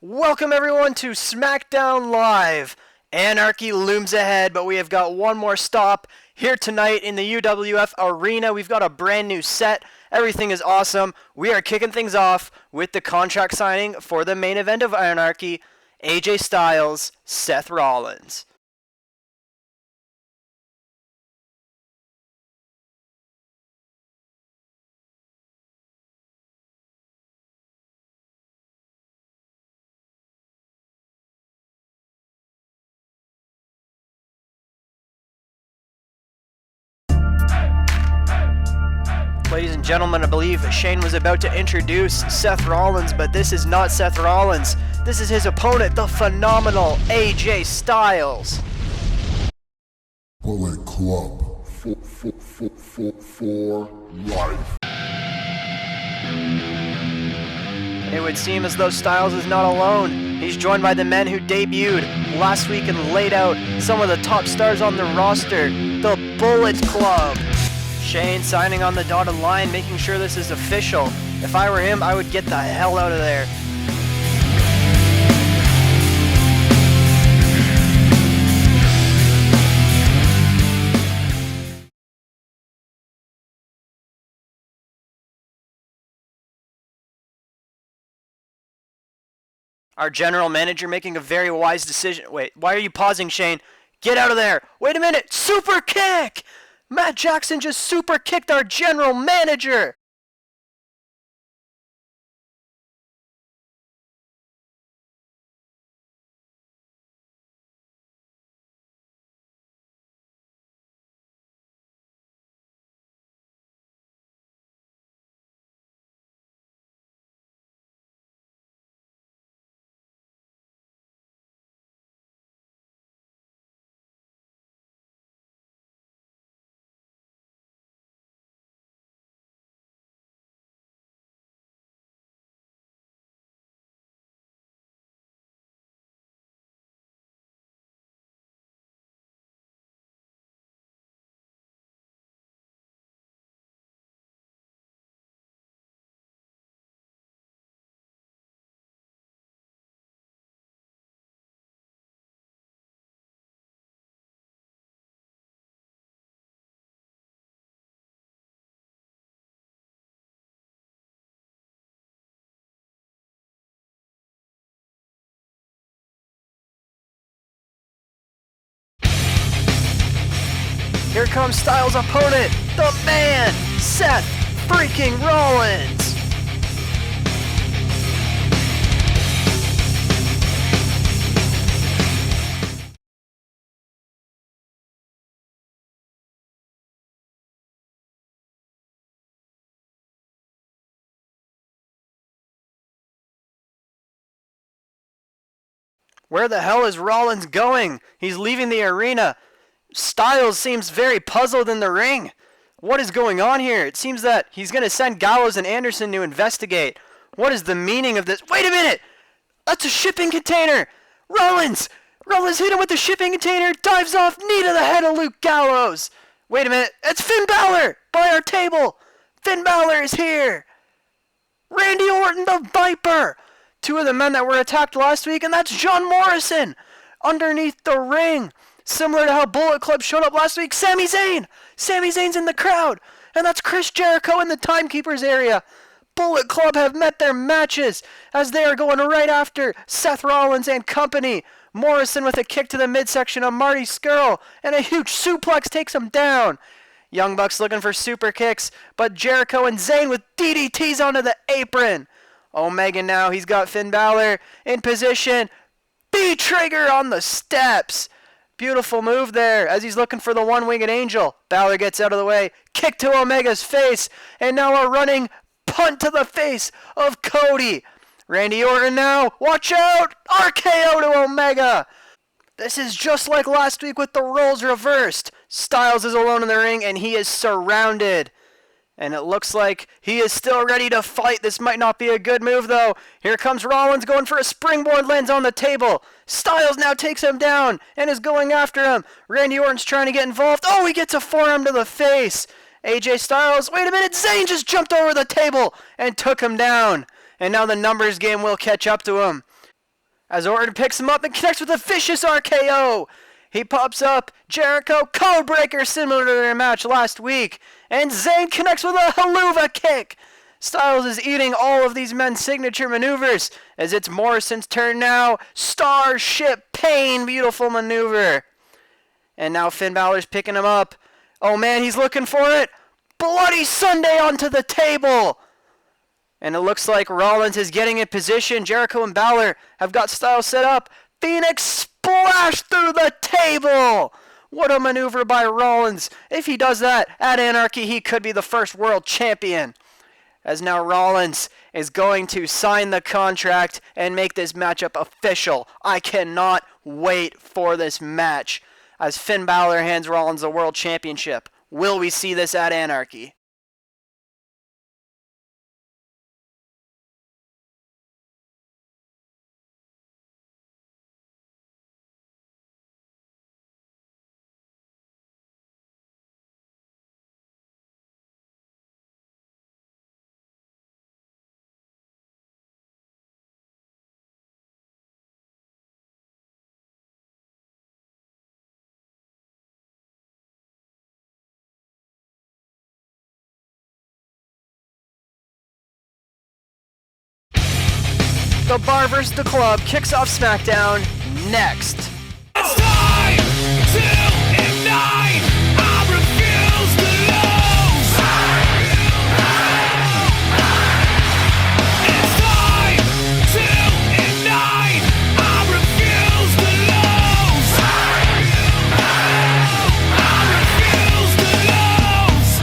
Welcome everyone to Smackdown Live. Anarchy looms ahead, but we have got one more stop here tonight in the UWF arena. We've got a brand new set. Everything is awesome. We are kicking things off with the contract signing for the main event of Anarchy, AJ Styles, Seth Rollins. Ladies and gentlemen, I believe Shane was about to introduce Seth Rollins, but this is not Seth Rollins. This is his opponent, the phenomenal AJ Styles. Bullet Club for life. It would seem as though Styles is not alone. He's joined by the men who debuted last week and laid out some of the top stars on the roster, the Bullet Club. Shane signing on the dotted line, making sure this is official. If I were him, I would get the hell out of there. Our general manager making a very wise decision. Wait, why are you pausing, Shane? Get out of there. Wait a minute. Super kick! Matt Jackson just super kicked our general manager. Here comes Styles' opponent, the man, Seth freaking Rollins. Where the hell is Rollins going? He's leaving the arena. Styles seems very puzzled in the ring. What is going on here? It seems that he's going to send Gallows and Anderson to investigate. What is the meaning of this? Wait a minute! That's a shipping container! Rollins hit him with the shipping container, dives off, knee to the head of Luke Gallows. Wait a minute, it's Finn Balor by our table. Finn Balor is here. Randy Orton, the Viper. Two of the men that were attacked last week, and that's John Morrison underneath the ring. Similar to how Bullet Club showed up last week, Sami Zayn. Sami Zayn's in the crowd, and that's Chris Jericho in the Timekeepers area. Bullet Club have met their matches as they are going right after Seth Rollins and company. Morrison with a kick to the midsection of Marty Scurll, and a huge suplex takes him down. Young Bucks looking for super kicks, but Jericho and Zayn with DDTs onto the apron. Omega now, he's got Finn Balor in position. B-trigger on the steps. Beautiful move there as he's looking for the one-winged angel. Balor gets out of the way. Kick to Omega's face. And now a running punt to the face of Cody. Randy Orton now. Watch out. RKO to Omega. This is just like last week with the roles reversed. Styles is alone in the ring and he is surrounded. And it looks like he is still ready to fight. This might not be a good move, though. Here comes Rollins going for a springboard, lands on the table. Styles now takes him down and is going after him. Randy Orton's trying to get involved. Oh, he gets a forearm to the face. AJ Styles, wait a minute, Zayn just jumped over the table and took him down. And now the numbers game will catch up to him. as Orton picks him up and connects with a vicious RKO. He pops up. Jericho, codebreaker similar to their match last week. And Zayn connects with a haluva kick. Styles is eating all of these men's signature maneuvers as it's Morrison's turn now. Starship Pain, beautiful maneuver. And now Finn Balor's picking him up. Oh man, he's looking for it. Bloody Sunday onto the table. And it looks like Rollins is getting in position. Jericho and Balor have got Styles set up. Phoenix splash through the table. What a maneuver by Rollins. If he does that at Anarchy, he could be the first world champion. As now Rollins is going to sign the contract and make this matchup official. I cannot wait for this match. As Finn Balor hands Rollins the world championship. Will we see this at Anarchy? The Bar vs. the Club kicks off Smackdown next. It's time to ignite. I refuse to lose. It's time to ignite. I refuse to lose. I refuse to lose.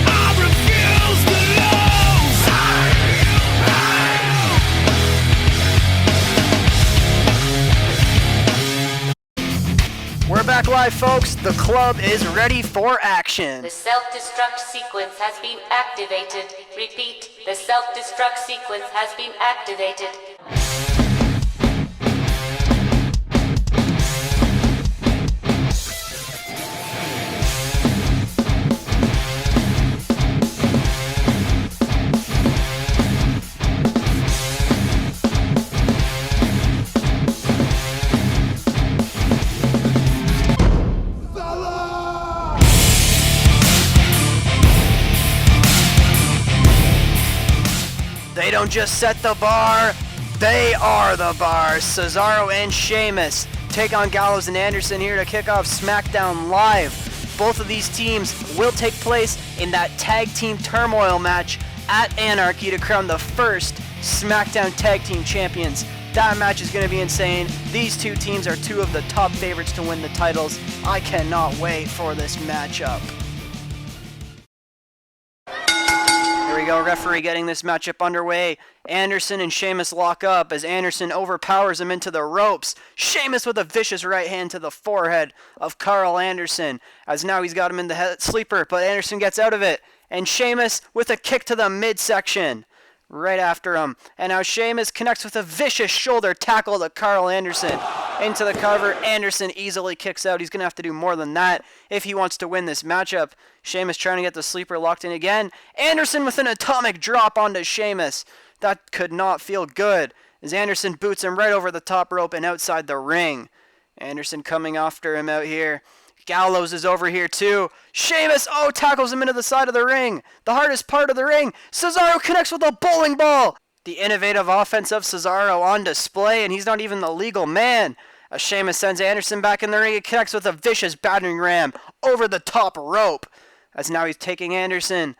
I refuse to lose. We're back live, folks. The club is ready for action. The self-destruct sequence has been activated. Repeat, the self-destruct sequence has been activated. They don't just set the bar, they are the bar. Cesaro and Sheamus take on Gallows and Anderson here to kick off SmackDown Live. Both of these teams will take place in that tag team turmoil match at Anarchy to crown the first SmackDown tag team champions. That match is going to be insane. These two teams are two of the top favorites to win the titles. I cannot wait for this matchup. Here we go, referee getting this matchup underway. Anderson and Sheamus lock up as Anderson overpowers him into the ropes. Sheamus with a vicious right hand to the forehead of Carl Anderson, as now he's got him in the head sleeper, but Anderson gets out of it. And Sheamus with a kick to the midsection right after him. And now Sheamus connects with a vicious shoulder tackle to Carl Anderson. Into the cover, Anderson easily kicks out. He's going to have to do more than that if he wants to win this matchup. Sheamus trying to get the sleeper locked in again. Anderson with an atomic drop onto Sheamus. That could not feel good, as Anderson boots him right over the top rope and outside the ring. Anderson coming after him out here. Gallows is over here too. Sheamus, tackles him into the side of the ring. The hardest part of the ring. Cesaro connects with a bowling ball. The innovative offense of Cesaro on display, and he's not even the legal man. As Sheamus sends Anderson back in the ring, he connects with a vicious battering ram over the top rope. As now he's taking Anderson.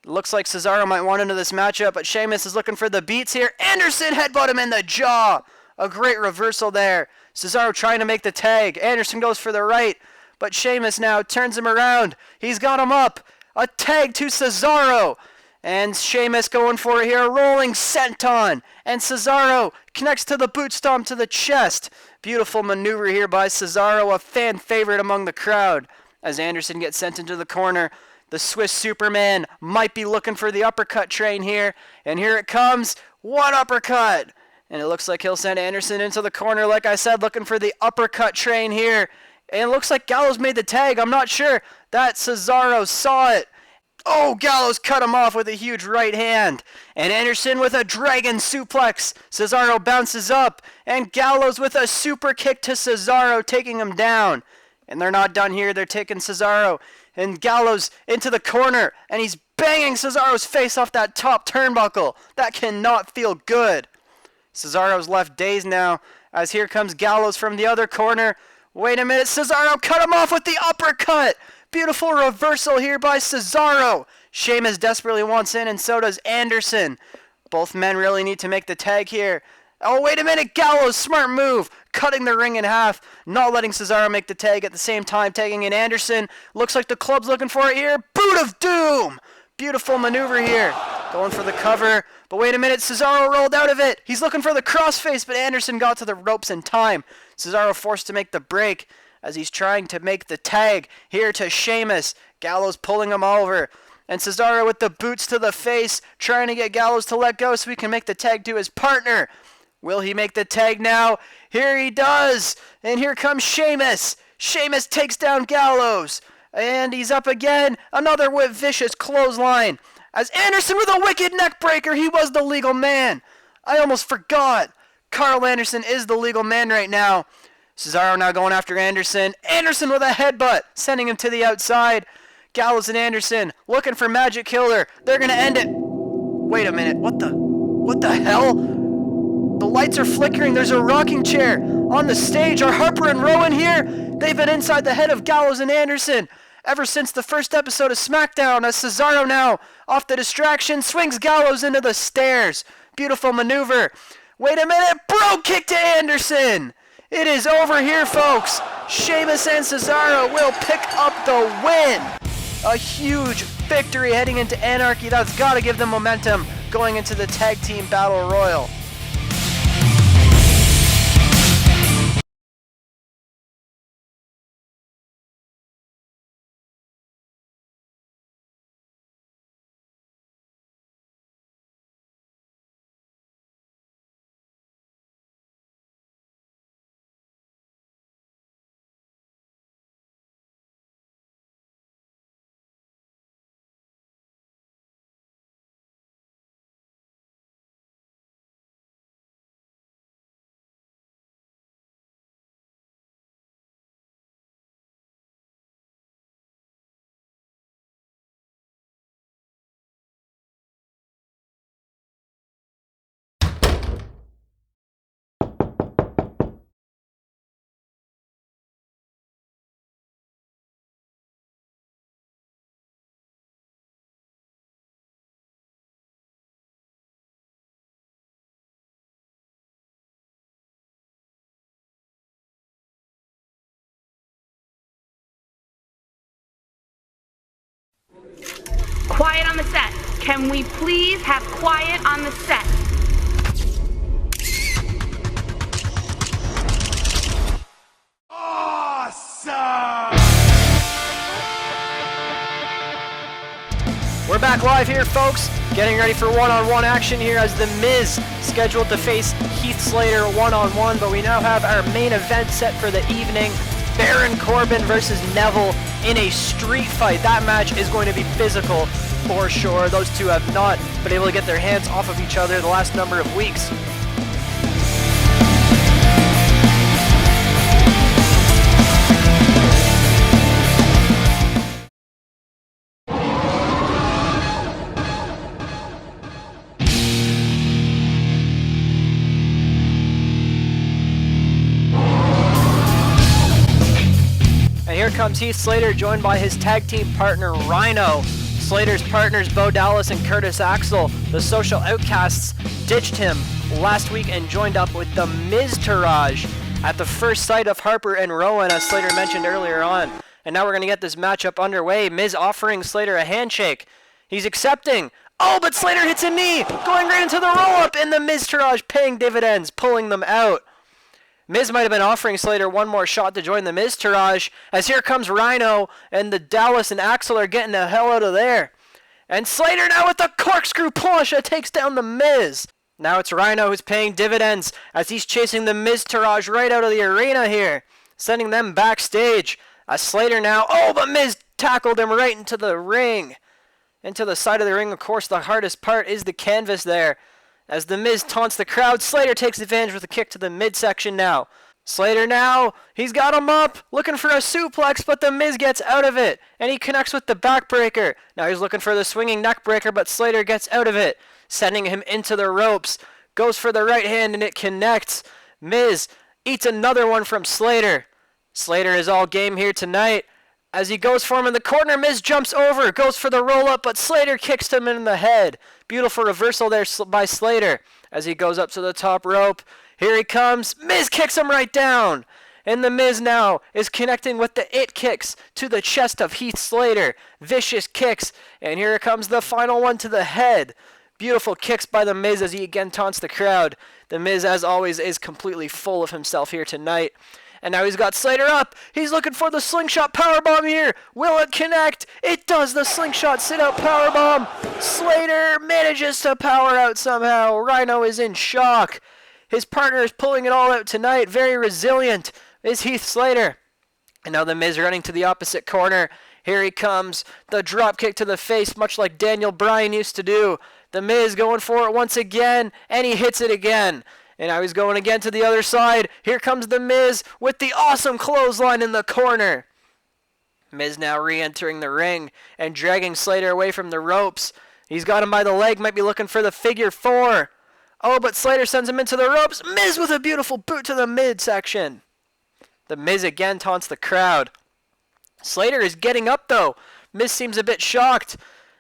Looks like Cesaro might want into this matchup, but Sheamus is looking for the beats here. Anderson headbutt him in the jaw. A great reversal there. Cesaro trying to make the tag. Anderson goes for the right, but Sheamus now turns him around. He's got him up. A tag to Cesaro. And Sheamus going for it here. A rolling senton. And Cesaro connects to the boot stomp to the chest. Beautiful maneuver here by Cesaro, a fan favorite among the crowd. As Anderson gets sent into the corner, the Swiss Superman might be looking for the uppercut train here. And here it comes. One uppercut. And it looks like he'll send Anderson into the corner, like I said, looking for the uppercut train here. And it looks like Gallows made the tag. I'm not sure. That Cesaro saw it. Oh, Gallows cut him off with a huge right hand. And Anderson with a dragon suplex. Cesaro bounces up. And Gallows with a super kick to Cesaro, taking him down. And they're not done here. They're taking Cesaro and Gallows into the corner. And he's banging Cesaro's face off that top turnbuckle. That cannot feel good. Cesaro's left dazed now, as here comes Gallows from the other corner. Wait a minute, Cesaro cut him off with the uppercut. Beautiful reversal here by Cesaro. Sheamus desperately wants in, and so does Anderson. Both men really need to make the tag here. Oh, wait a minute, Gallows, smart move. Cutting the ring in half, not letting Cesaro make the tag at the same time, tagging in Anderson. Looks like the club's looking for it here. Boot of Doom. Beautiful maneuver here. Going for the cover. But wait a minute, Cesaro rolled out of it. He's looking for the crossface, but Anderson got to the ropes in time. Cesaro forced to make the break as he's trying to make the tag here to Sheamus. Gallows pulling him over. And Cesaro with the boots to the face, trying to get Gallows to let go so he can make the tag to his partner. Will he make the tag now? Here he does. And here comes Sheamus. Sheamus takes down Gallows. And he's up again. Another vicious clothesline. As Anderson with a wicked neck breaker, he was the legal man. I almost forgot. Carl Anderson is the legal man right now. Cesaro now going after Anderson. Anderson with a headbutt, sending him to the outside. Gallows and Anderson looking for Magic Killer. They're going to end it. Wait a minute. What the hell? The lights are flickering. There's a rocking chair on the stage. Are Harper and Rowan here? They've been inside the head of Gallows and Anderson ever since the first episode of Smackdown, as Cesaro now, off the distraction, swings Gallows into the stairs. Beautiful maneuver. Wait a minute. Bro kick to Anderson. It is over here, folks. Sheamus and Cesaro will pick up the win. A huge victory heading into Anarchy. That's got to give them momentum going into the Tag Team Battle Royal. Quiet on the set. Can we please have quiet on the set? Awesome! We're back live here, folks. Getting ready for one-on-one action here as The Miz scheduled to face Heath Slater one-on-one, but we now have our main event set for the evening. Baron Corbin versus Neville in a street fight. That match is going to be physical for sure. Those two have not been able to get their hands off of each other the last number of weeks. Here comes Heath Slater, joined by his tag team partner Rhino. Slater's partners Bo Dallas and Curtis Axel, the social outcasts, ditched him last week and joined up with the Miztourage at the first sight of Harper and Rowan, as Slater mentioned earlier on. And now we're going to get this matchup underway. Miz offering Slater a handshake. He's accepting. Oh, but Slater hits a knee, going right into the roll-up, and the Miztourage paying dividends, pulling them out. Miz might have been offering Slater one more shot to join the Miztourage, as here comes Rhino, and the Dallas and Axel are getting the hell out of there. And Slater now with the corkscrew push that takes down the Miz. Now it's Rhino who's paying dividends as he's chasing the Miztourage right out of the arena here, sending them backstage. As Slater now, oh, but Miz tackled him right into the ring. Into the side of the ring. Of course, the hardest part is the canvas there. As The Miz taunts the crowd, Slater takes advantage with a kick to the midsection now. Slater now, he's got him up, looking for a suplex, but The Miz gets out of it, and he connects with the backbreaker. Now he's looking for the swinging neckbreaker, but Slater gets out of it, sending him into the ropes. Goes for the right hand, and it connects. Miz eats another one from Slater. Slater is all game here tonight. As he goes for him in the corner, Miz jumps over, goes for the roll-up, but Slater kicks him in the head. Beautiful reversal there by Slater as he goes up to the top rope. Here he comes. Miz kicks him right down. And The Miz now is connecting with the it kicks to the chest of Heath Slater. Vicious kicks. And here comes the final one to the head. Beautiful kicks by The Miz as he again taunts the crowd. The Miz, as always, is completely full of himself here tonight. And now he's got Slater up. He's looking for the slingshot powerbomb here. Will it connect? It does. The slingshot sit-out powerbomb. Slater manages to power out somehow. Rhino is in shock. His partner is pulling it all out tonight. Very resilient is Heath Slater. And now The Miz running to the opposite corner. Here he comes. The drop kick to the face, much like Daniel Bryan used to do. The Miz going for it once again, and he hits it again. And now he's going again to the other side. Here comes The Miz with the awesome clothesline in the corner. Miz now re-entering the ring and dragging Slater away from the ropes. He's got him by the leg, might be looking for the figure 4. Oh, but Slater sends him into the ropes. Miz with a beautiful boot to the midsection. The Miz again taunts the crowd. Slater is getting up though. Miz seems a bit shocked.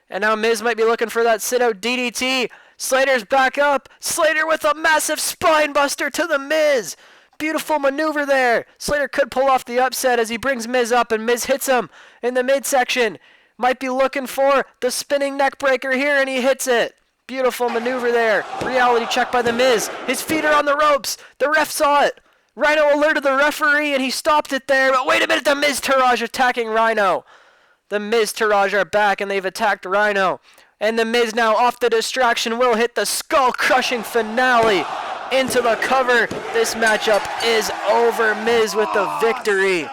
And now Miz might be looking for that sit-out DDT. Slater's back up. Slater with a massive spine buster to The Miz. Beautiful maneuver there. Slater could pull off the upset as he brings Miz up and Miz hits him in the midsection. Might be looking for the spinning neck breaker here and he hits it. Beautiful maneuver there. Reality check by The Miz. His feet are on the ropes. The ref saw it. Rhino alerted the referee and he stopped it there. But wait a minute, The Miz Taraj attacking Rhino. The Miz Taraj are back and they've attacked Rhino. And The Miz now off the distraction will hit the skull-crushing finale into the cover. This matchup is over. Miz with the victory.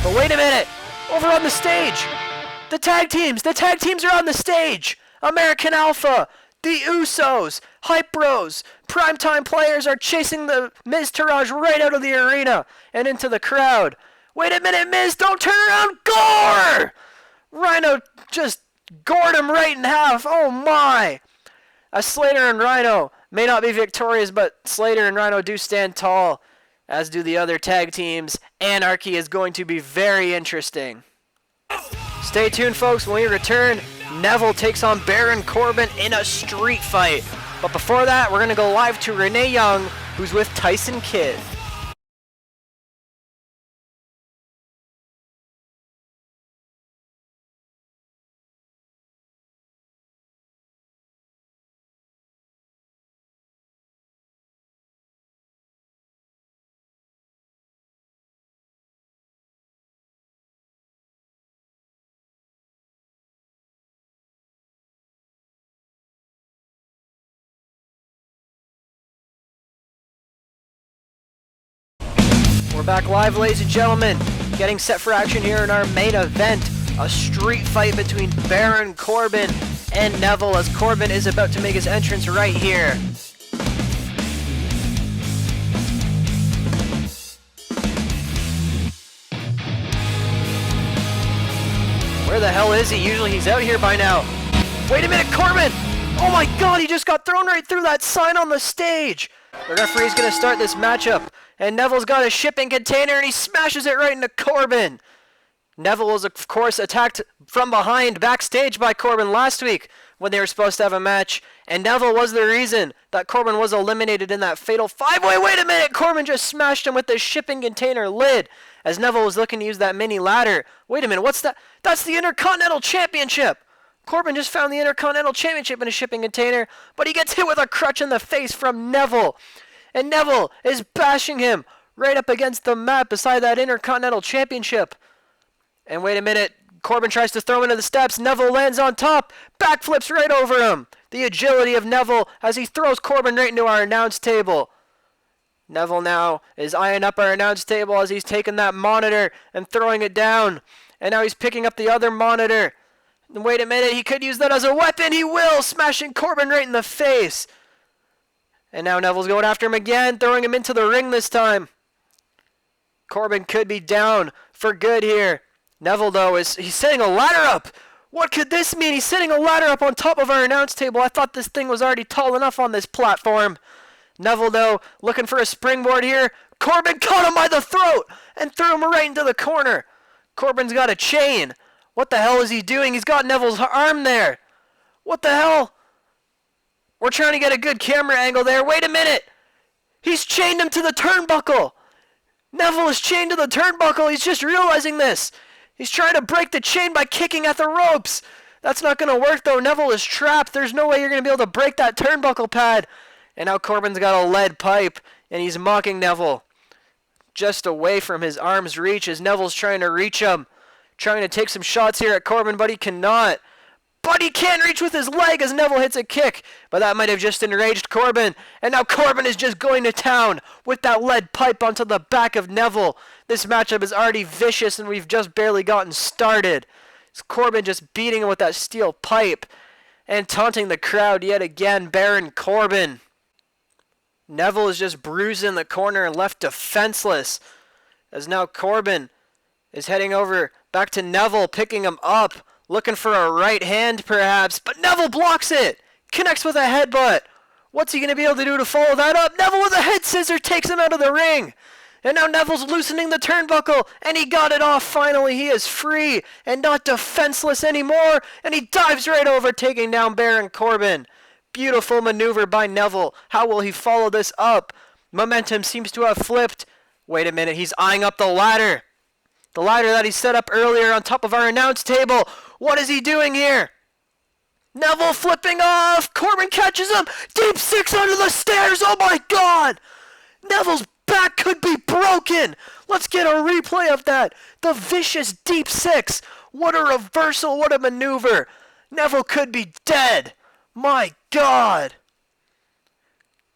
But wait a minute. Over on the stage. The tag teams are on the stage. American Alpha, the Usos, Hype Bros, Primetime Players are chasing the Miz Taraj right out of the arena and into the crowd. Wait a minute, Miz, don't turn around. Gore! Rhino just gored him right in half. Oh my! Slater and Rhino may not be victorious, but Slater and Rhino do stand tall, as do the other tag teams. Anarchy is going to be very interesting. Stay tuned, folks. When we return, Neville takes on Baron Corbin in a street fight. But before that, we're going to go live to Renee Young, who's with Tyson Kidd. We're back live, ladies and gentlemen, getting set for action here in our main event, a street fight between Baron Corbin and Neville, as Corbin is about to make his entrance right here. Where the hell is he? Usually he's out here by now. Wait a minute, Corbin! Oh my god, he just got thrown right through that sign on the stage! The referee's gonna start this matchup, and Neville's got a shipping container and he smashes it right into Corbin. Neville was, of course, attacked from behind backstage by Corbin last week when they were supposed to have a match, and Neville was the reason that Corbin was eliminated in that fatal 5-way. Wait a minute! Corbin just smashed him with the shipping container lid as Neville was looking to use that mini ladder. Wait a minute, what's that? That's the Intercontinental Championship! Corbin just found the Intercontinental Championship in a shipping container, but he gets hit with a crutch in the face from Neville. And Neville is bashing him right up against the mat beside that Intercontinental Championship. And wait a minute, Corbin tries to throw him into the steps. Neville lands on top, backflips right over him. The agility of Neville as he throws Corbin right into our announce table. Neville now is eyeing up our announce table as he's taking that monitor and throwing it down. And now he's picking up the other monitor. And wait a minute, he could use that as a weapon. He will, smashing Corbin right in the face. And now Neville's going after him again, throwing him into the ring this time. Corbin could be down for good here. Neville, though, he's setting a ladder up. What could this mean? He's setting a ladder up on top of our announce table. I thought this thing was already tall enough on this platform. Neville, though, looking for a springboard here. Corbin caught him by the throat and threw him right into the corner. Corbin's got a chain. What the hell is he doing? He's got Neville's arm there. What the hell? We're trying to get a good camera angle there. Wait a minute. He's chained him to the turnbuckle. Neville is chained to the turnbuckle. He's just realizing this. He's trying to break the chain by kicking at the ropes. That's not going to work, though. Neville is trapped. There's no way you're going to be able to break that turnbuckle pad. And now Corbin's got a lead pipe, and he's mocking Neville. Just away from his arm's reach as Neville's trying to reach him. Trying to take some shots here at Corbin, but he cannot. But he can reach with his leg as Neville hits a kick. But that might have just enraged Corbin. And now Corbin is just going to town with that lead pipe onto the back of Neville. This matchup is already vicious and we've just barely gotten started. It's Corbin just beating him with that steel pipe. And taunting the crowd yet again, Baron Corbin. Neville is just bruised in the corner and left defenseless. As now Corbin is heading over back to Neville, picking him up. Looking for a right hand, perhaps. But Neville blocks it. Connects with a headbutt. What's he going to be able to do to follow that up? Neville with a head scissor takes him out of the ring. And now Neville's loosening the turnbuckle. And he got it off finally. He is free and not defenseless anymore. And he dives right over, taking down Baron Corbin. Beautiful maneuver by Neville. How will he follow this up? Momentum seems to have flipped. Wait a minute. He's eyeing up the ladder. The ladder that he set up earlier on top of our announce table. What is he doing here? Neville flipping off. Corbin catches him. Deep six under the stairs. Oh my God. Neville's back could be broken. Let's get a replay of that. The vicious deep six. What a reversal. What a maneuver. Neville could be dead. My God.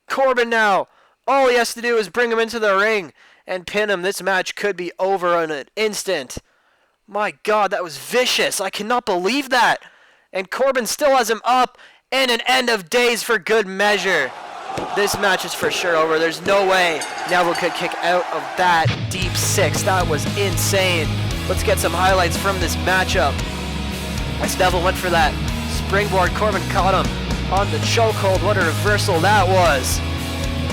Corbin now. All he has to do is bring him into the ring and pin him. This match could be over in an instant. My God, that was vicious. I cannot believe that. And Corbin still has him up, and an end of days for good measure. This match is for sure over. There's no way Neville could kick out of that deep six. That was insane. Let's get some highlights from this matchup. As Neville went for that springboard, Corbin caught him on the chokehold. What a reversal that was.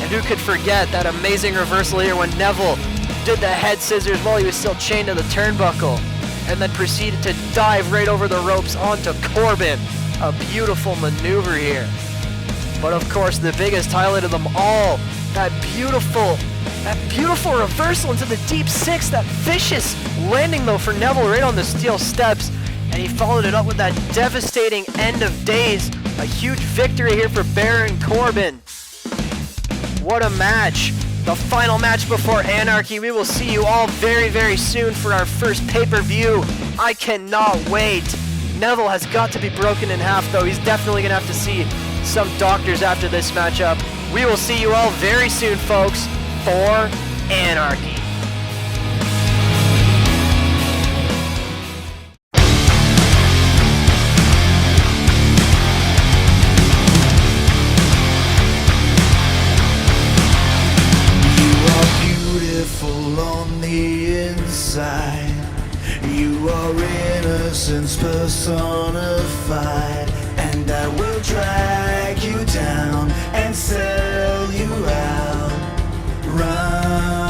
And who could forget that amazing reversal here when Neville did the head scissors while he was still chained to the turnbuckle. And then proceeded to dive right over the ropes onto Corbin. A beautiful maneuver here. But of course, the biggest highlight of them all, that beautiful reversal into the deep six, that vicious landing though for Neville right on the steel steps. And he followed it up with that devastating end of days. A huge victory here for Baron Corbin. What a match. The final match before Anarchy. We will see you all very, very soon for our first pay-per-view. I cannot wait. Neville has got to be broken in half, though. He's definitely going to have to see some doctors after this matchup. We will see you all very soon, folks, for Anarchy. On the inside, you are innocence personified, and I will drag you down and sell you out. Run.